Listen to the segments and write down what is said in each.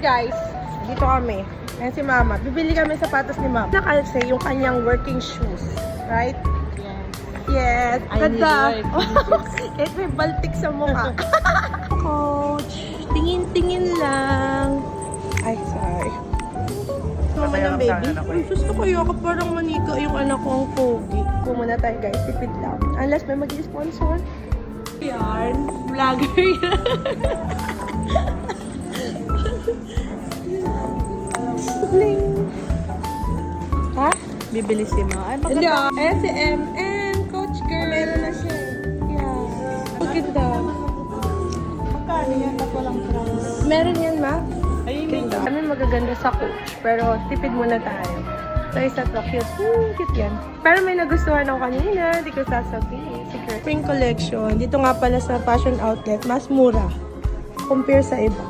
guys, dito kami. Ayan si Mama. Bibili kami sapatos ni Mama. Nakalse yung kanyang working shoes. Right? Yes. Ganda. Kahit may baltik sa mukha. Coach. Tingin-tingin lang. Ay, sorry. Mama ng baby. Ay, gusto ko yun. Parang manika yung anak ko ang pogi. Muna tayo guys. Tipid lang. Unless may mag-sponsor. Yan. Vlogger yan. Ha? Bibili si Ma. Ay, Hello. Ayan si M&M. Coach girl. Meron na siya. Yeah. Maganda. Magkano yan? Ako lang price. Meron yan, Ma? Ay, Ganda. Kami magaganda sa Coach. Pero tipid muna tayo. So, isa to. Cute. Cute yan. Pero may nagustuhan ako kanina. Hindi ko sasabihin. Secret. Spring collection. Dito nga pala sa fashion outlet. Mas mura. Compare sa iba.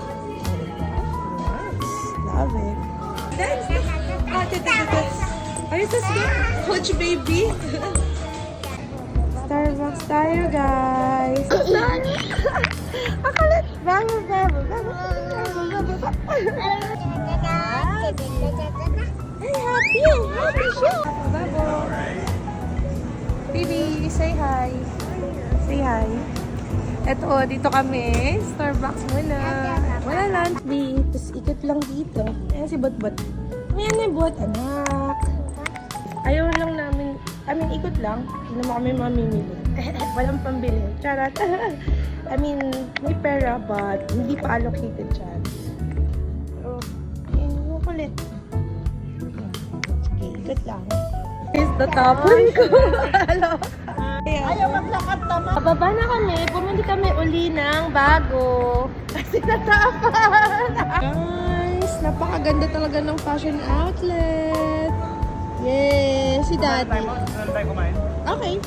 Nice. Love it. Dance. Are you so sweet? Coach baby. Starbucks tayo, guys. Akalit. Babo. Hey, happy. Happy siya. Babo. Baby, say hi. Say hi. Eto, dito kami. Starbucks muna. Wala lunch. Tapos ikot lang dito. Ayan si Bot. Ayan yung Bot, anak. Ayaw lang namin, ikot lang. Hindi naman kami mamimili. Walang pambili. Charot. May pera but hindi pa allocated dyan. So, ayun, kulit. Sige, ikot lang. Is the tapon ko. Hello. ayaw maglakad tama. Bababa na kami. Bumili kami uli ng bago. Kasi natapan. Guys, napakaganda talaga ng fashion outlet. Yes, si Daddy. Saan tayo kumain? Okay.